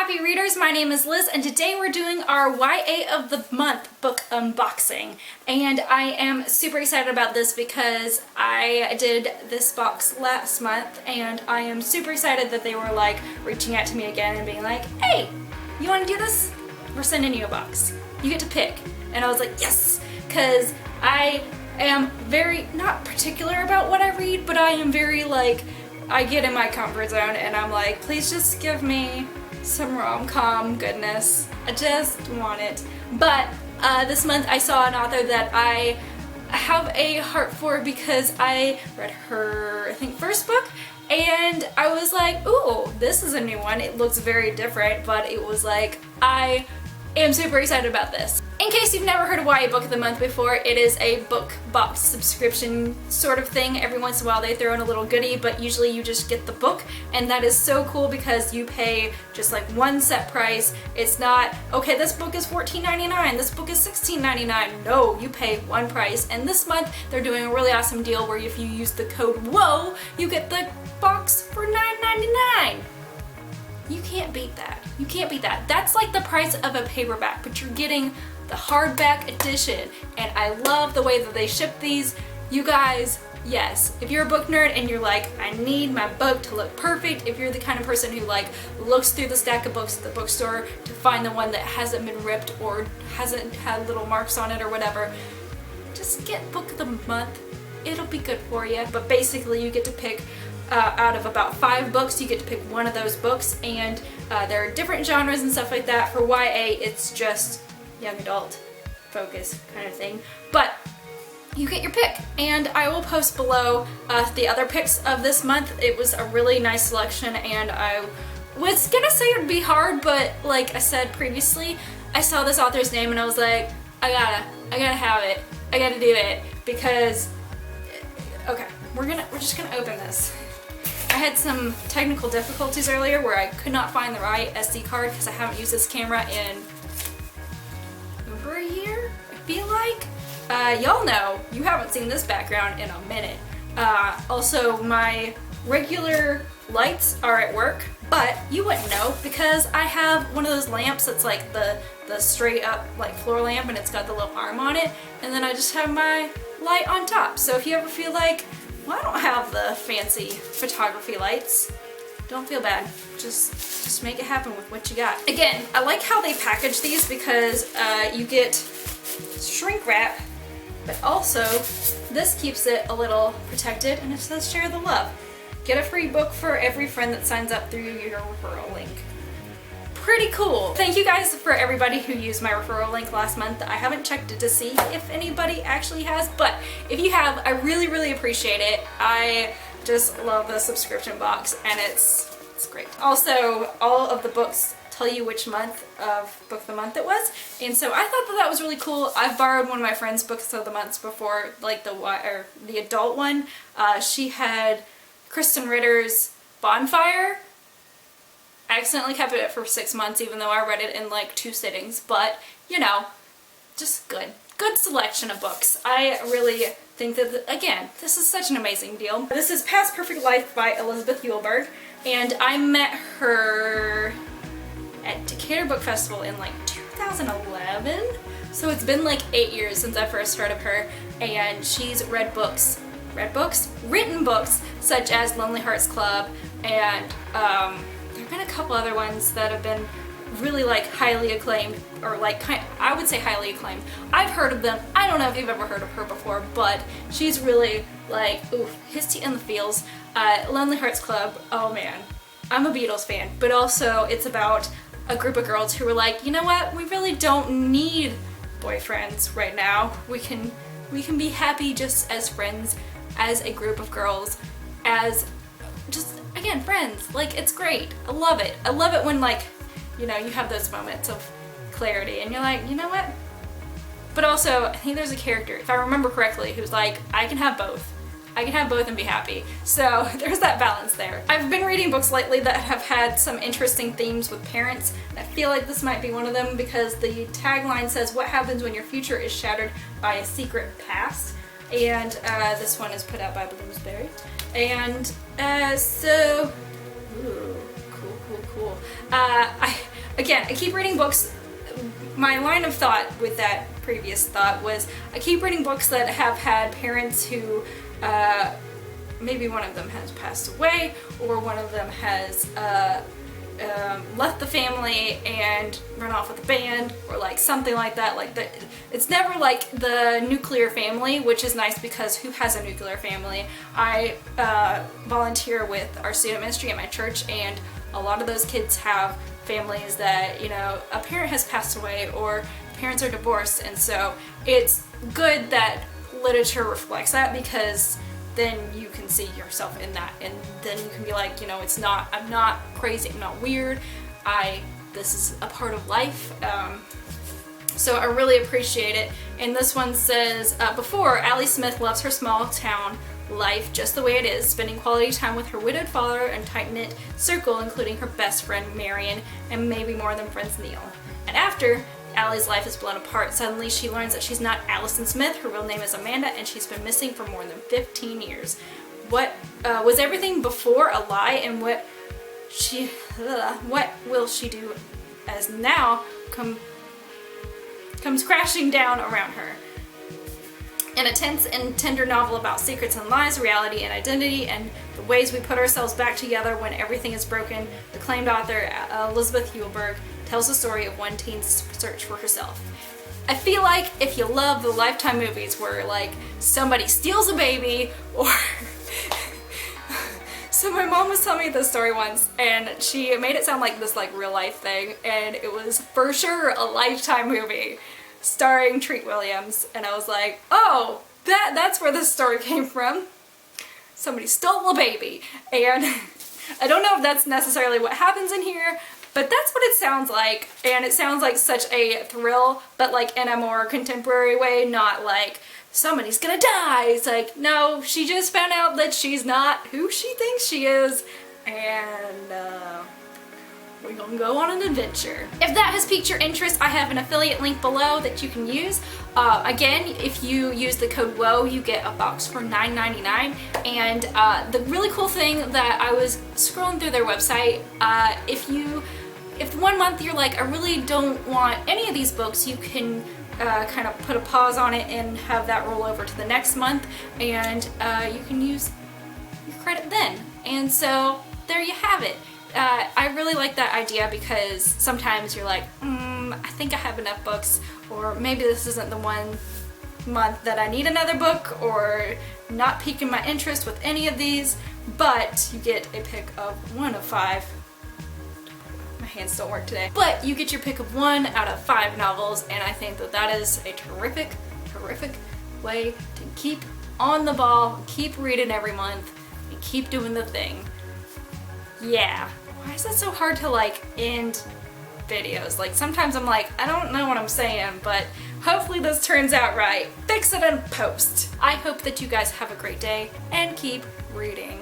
happy readers, my name is Liz and today we're doing our YA of the month book unboxing, and I am super excited about this because I did this box last month and I am super excited that they were like reaching out to me again and being like, hey, you want to do this? We're sending you a box. You get to pick. And I was like, yes, because I am very not particular about what I read, but I am very like, I get in my comfort zone and I'm like, please just give me some rom-com goodness. I just want it. But this month I saw an author that I have a heart for because I read her, I think, first book, and I was like, ooh, this is a new one. It looks very different, but it was like, I am super excited about this. In case you've never heard of YA Book of the Month before, it is a book box subscription sort of thing. Every once in a while they throw in a little goodie, but usually you just get the book, and that is so cool because you pay just like one set price. It's not, okay, this book is $14.99, this book is $16.99. No, you pay one price, and this month they're doing a really awesome deal where if you use the code WHOA, you get the box for $9.99. You can't beat that. You can't beat that. That's like the price of a paperback, but you're getting the hardback edition, and I love the way that they ship these. You guys, yes, if you're a book nerd and you're like, I need my book to look perfect, if you're the kind of person who like looks through the stack of books at the bookstore to find the one that hasn't been ripped or hasn't had little marks on it or whatever, just get Book of the Month. It'll be good for you. But basically you get to pick out of about 5 books, you get to pick one of those books, and there are different genres and stuff like that. For YA, it's just young adult focus kind of thing, but you get your pick, and I will post below the other picks of this month. It was a really nice selection, and I was gonna say it would be hard, but like I said previously, I saw this author's name and I was like, I gotta have it, I gotta do it, because okay, we're just gonna open this. I had some technical difficulties earlier where I could not find the right SD card because I haven't used this camera in over a year, I feel like. Y'all know you haven't seen this background in a minute. Also, my regular lights are at work, but you wouldn't know because I have one of those lamps that's like the straight up like floor lamp, and it's got the little arm on it, and then I just have my light on top. So if you ever feel like, well, I don't have the fancy photography lights, don't feel bad. Just make it happen with what you got. Again, I like how they package these because you get shrink wrap, but also this keeps it a little protected, and it says share the love. Get a free book for every friend that signs up through your referral link. Pretty cool. Thank you guys for everybody who used my referral link last month. I haven't checked it to see if anybody actually has, but if you have, I really, really appreciate it. I just love the subscription box, and it's great. Also, all of the books tell you which month of Book of the Month it was, and so I thought that was really cool. I've borrowed one of my friend's books of the months before, like the adult one. She had Kristen Ritter's Bonfire. I accidentally kept it for 6 months, even though I read it in like 2 sittings, but you know, just good selection of books. I really think that, again, this is such an amazing deal. This is Past Perfect Life by Elizziebooks, and I met her at Decatur Book Festival in like 2011, so it's been like 8 years since I first heard of her, and she's written books such as Lonely Hearts Club, and there have been a couple other ones that have been really like highly acclaimed, or like I would say highly acclaimed. I've heard of them. I don't know if you've ever heard of her before, but she's really like, ooh, his tea in the feels. Lonely Hearts Club, oh man, I'm a Beatles fan, but also it's about a group of girls who were like, you know what, we really don't need boyfriends right now. We can be happy just as friends, as a group of girls, as just, again, friends. Like, it's great. I love it. I love it when, like, you know, you have those moments of clarity and you're like, you know what? But also, I think there's a character, if I remember correctly, who's like, I can have both. I can have both and be happy. So there's that balance there. I've been reading books lately that have had some interesting themes with parents, and I feel like this might be one of them because the tagline says, what happens when your future is shattered by a secret past? And this one is put out by Bloomsbury. And so, ooh, cool. again, I keep reading books. My line of thought with that previous thought was I keep reading books that have had parents who maybe one of them has passed away, or one of them has left the family and run off with a band, or like something like that. Like it's never like the nuclear family, which is nice because who has a nuclear family? I volunteer with our student ministry at my church, and a lot of those kids have families that, you know, a parent has passed away or parents are divorced, and so it's good that literature reflects that, because then you can see yourself in that, and then you can be like, you know, I'm not crazy, I'm not weird, this is a part of life. So I really appreciate it. And this one says, before, Allie Smith loves her small town life just the way it is, spending quality time with her widowed father and tight-knit circle, including her best friend Marion, and maybe more than friends Neil. And after Allie's life is blown apart, suddenly she learns that she's not Allison Smith, her real name is Amanda, and she's been missing for more than 15 years. What was everything before a lie, and what will she do as now comes crashing down around her? In a tense and tender novel about secrets and lies, reality and identity, and the ways we put ourselves back together when everything is broken, the acclaimed author Elizziebooks tells the story of one teen's search for herself. I feel like if you love the Lifetime movies where like somebody steals a baby, or so my mom was telling me this story once, and she made it sound like this like real life thing, and it was for sure a Lifetime movie starring Treat Williams, and I was like, oh, that's where this story came from. Somebody stole a baby, and I don't know if that's necessarily what happens in here, but that's what it sounds like, and it sounds like such a thrill, but like in a more contemporary way, not like somebody's gonna die. It's like, no, she just found out that she's not who she thinks she is, and we're gonna go on an adventure. If that has piqued your interest, I have an affiliate link below that you can use. Again, if you use the code WOW, you get a box for $9.99. And the really cool thing that I was scrolling through their website, if 1 month you're like, I really don't want any of these books, you can kind of put a pause on it and have that roll over to the next month, and you can use your credit then. And so there you have it. I really like that idea, because sometimes you're like, I think I have enough books, or maybe this isn't the 1 month that I need another book, or not piquing my interest with any of these, but you get a pick of 1 of 5. My hands don't work today. But you get your pick of 1 out of 5 novels, and I think that that is a terrific, terrific way to keep on the ball, keep reading every month, and keep doing the thing. Yeah. Why is it so hard to like end videos? Like sometimes I'm like, I don't know what I'm saying, but hopefully this turns out right. Fix it in post. I hope that you guys have a great day and keep reading.